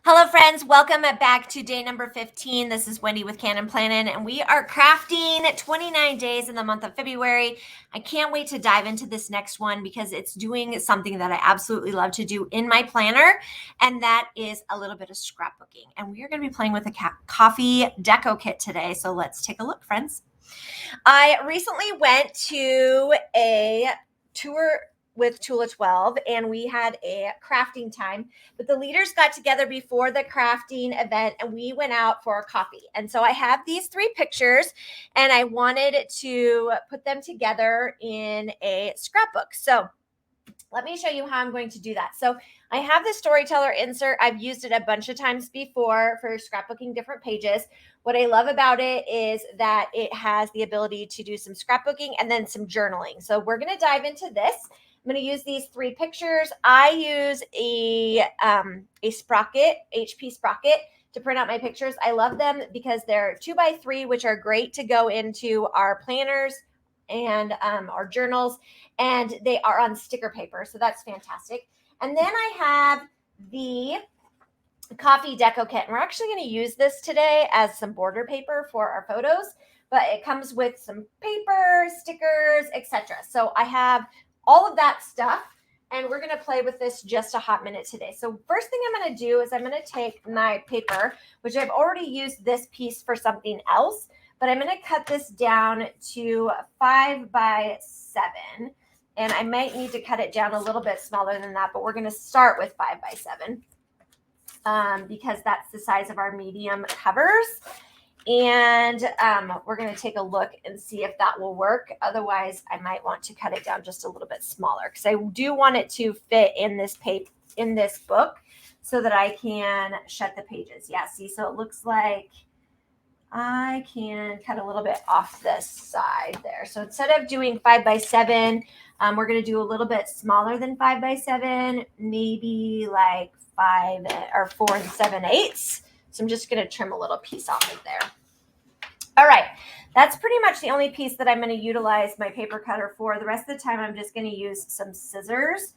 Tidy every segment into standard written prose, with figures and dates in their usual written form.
Hello friends, welcome back to day number 15. This is Wendy with Cannin Plannin, and we are crafting 29 days in the month of February. I can't wait to dive into this next one because it's doing something that I absolutely love to do in my planner, and that is a little bit of scrapbooking. And we are going to be playing with a coffee deco kit today, so let's take a look, friends. I recently went to a tour with Tula 12 and we had a crafting time, but the leaders got together before the crafting event and we went out for a coffee. And so I have these 3 pictures and I wanted to put them together in a scrapbook. So let me show you how I'm going to do that. So I have the Storyteller insert. I've used it a bunch of times before for scrapbooking different pages. What I love about it is that it has the ability to do some scrapbooking and then some journaling. So we're going to dive into this. I'm going to use these 3 pictures. I use a sprocket, HP sprocket, to print out my pictures. I love them because they're 2x3, which are great to go into our planners and our journals, and they are on sticker paper, so that's fantastic. And then I have the coffee deco kit, and we're actually going to use this today as some border paper for our photos, but it comes with some paper, stickers, etc. So I have all of that stuff, and we're going to play with this just a hot minute today. So first thing I'm going to do is I'm going to take my paper, which I've already used this piece for something else, but I'm going to cut this down to 5x7, and I might need to cut it down a little bit smaller than that, but we're going to start with 5x7 because that's the size of our medium covers. And we're going to take a look and see if that will work. Otherwise, I might want to cut it down just a little bit smaller because I do want it to fit in this book so that I can shut the pages. Yeah, see, so it looks like I can cut a little bit off this side there. So instead of doing 5x7, we're going to do a little bit smaller than 5x7, maybe like 4 7/8. So I'm just going to trim a little piece off of there. All right, that's pretty much the only piece that I'm going to utilize my paper cutter for. The rest of the time, I'm just going to use some scissors.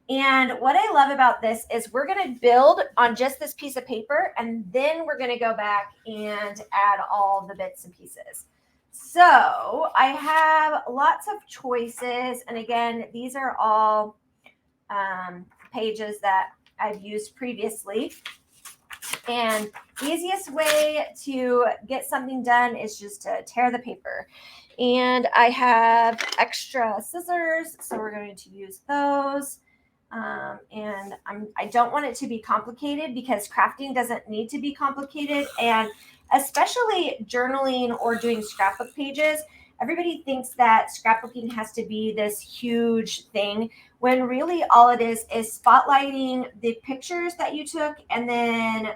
And what I love about this is we're going to build on just this piece of paper, and then we're going to go back and add all the bits and pieces. So I have lots of choices. And again, these are all pages that I've used previously. And the easiest way to get something done is just to tear the paper. And I have extra scissors, so we're going to use those. And I don't want it to be complicated because crafting doesn't need to be complicated. And especially journaling or doing scrapbook pages, everybody thinks that scrapbooking has to be this huge thing when really all it is spotlighting the pictures that you took and then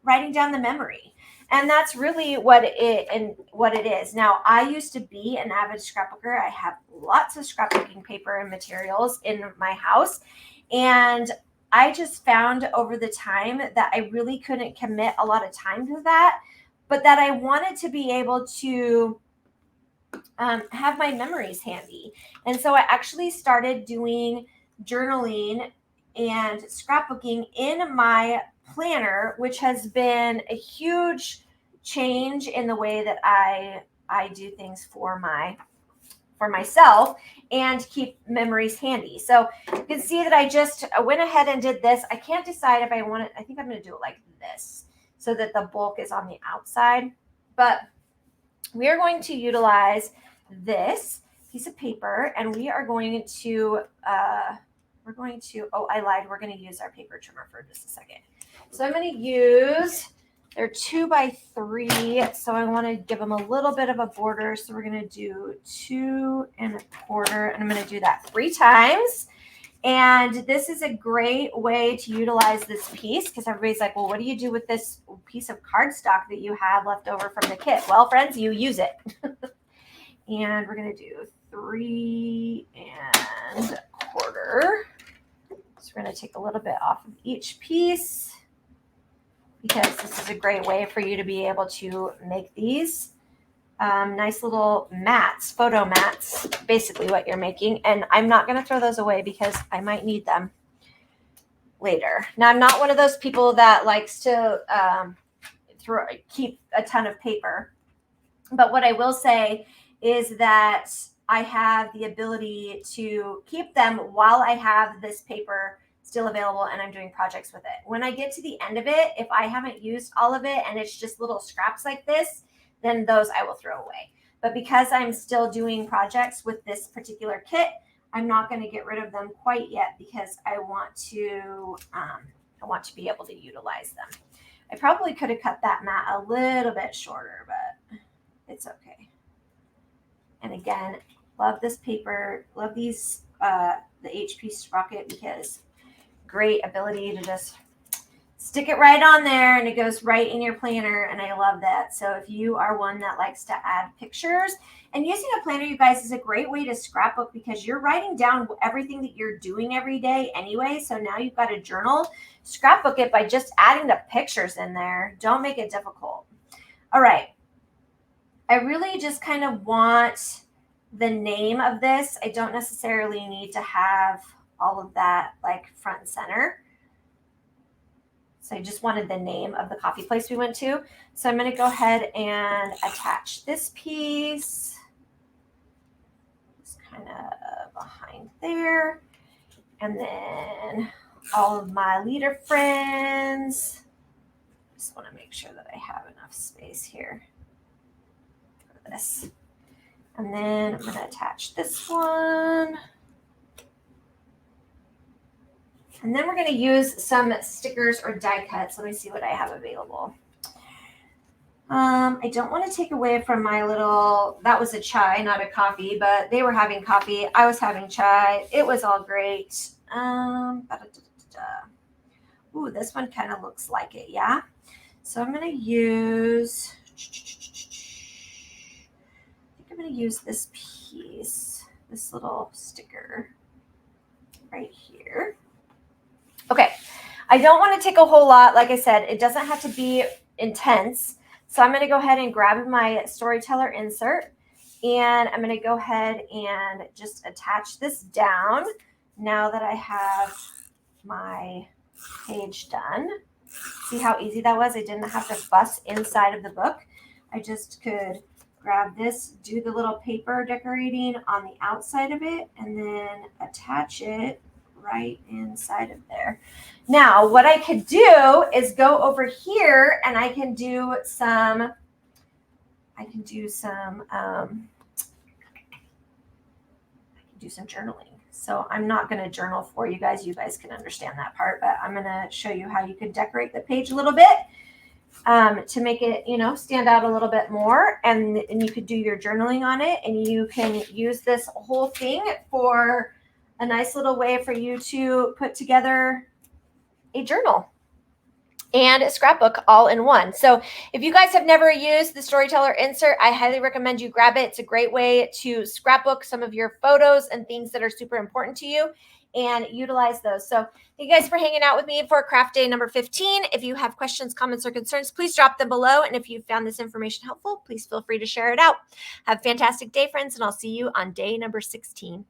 writing down the memory. And that's really what it is. Now, I used to be an avid scrapbooker. I have lots of scrapbooking paper and materials in my house. And I just found over the time that I really couldn't commit a lot of time to that, but that I wanted to be able to have my memories handy. And so I actually started doing journaling and scrapbooking in my planner, which has been a huge change in the way that I do things for myself and keep memories handy. So you can see that I just went ahead and did this. I can't decide if I want it. I think I'm going to do it like this so that the bulk is on the outside. But we are going to utilize this piece of paper, and we are going to I lied. We're going to use our paper trimmer for just a second. So I'm going to use, they're 2x3, so I want to give them a little bit of a border. So we're going to do 2 1/4, and I'm going to do that 3 times. And this is a great way to utilize this piece because everybody's like, well, what do you do with this piece of cardstock that you have left over from the kit? Well, friends, you use it. And we're going to do 3 1/4. So we're going to take a little bit off of each piece because this is a great way for you to be able to make these nice little mats, photo mats, basically what you're making. And I'm not going to throw those away because I might need them. later. Now, I'm not one of those people that likes to keep a ton of paper. But what I will say is that I have the ability to keep them while I have this paper still available and I'm doing projects with it. When I get to the end of it, if I haven't used all of it and it's just little scraps like this, then those I will throw away. But because I'm still doing projects with this particular kit, I'm not going to get rid of them quite yet because I want to be able to utilize them. I probably could have cut that mat a little bit shorter, but it's okay. And again, love this paper, love these, the HP Sprocket, because great ability to just stick it right on there and it goes right in your planner. And I love that. So if you are one that likes to add pictures, and using a planner, you guys, is a great way to scrapbook because you're writing down everything that you're doing every day anyway. So now you've got a journal. Scrapbook it by just adding the pictures in there. Don't make it difficult. All right. I really just kind of want the name of this. I don't necessarily need to have all of that like front and center. So I just wanted the name of the coffee place we went to. So I'm going to go ahead and attach this piece. Just kind of behind there. And then all of my leader friends. Just want to make sure that I have enough space here for this. And then I'm going to attach this one. And then we're going to use some stickers or die cuts. Let me see what I have available. I don't want to take away from my little, that was a chai, not a coffee, but they were having coffee. I was having chai. It was all great. Ooh, this one kind of looks like it, yeah? So I'm going to use, this piece, this little sticker right here. Okay, I don't want to take a whole lot. Like I said, it doesn't have to be intense. So I'm going to go ahead and grab my Storyteller insert, and I'm going to go ahead and just attach this down now that I have my page done. See how easy that was? I didn't have to fuss inside of the book. I just could grab this, do the little paper decorating on the outside of it, and then attach it right inside of there. Now, what I could do is go over here and I can do some journaling. So I'm not going to journal for you guys. You guys can understand that part, but I'm going to show you how you could decorate the page a little bit to make it, stand out a little bit more. And you could do your journaling on it, and you can use this whole thing for a nice little way for you to put together a journal and a scrapbook all in one. So if you guys have never used the Storyteller insert, I highly recommend you grab it. It's a great way to scrapbook some of your photos and things that are super important to you and utilize those. So thank you guys for hanging out with me for craft day number 15. If you have questions, comments, or concerns, please drop them below. And if you found this information helpful, please feel free to share it out. Have a fantastic day, friends, and I'll see you on day number 16.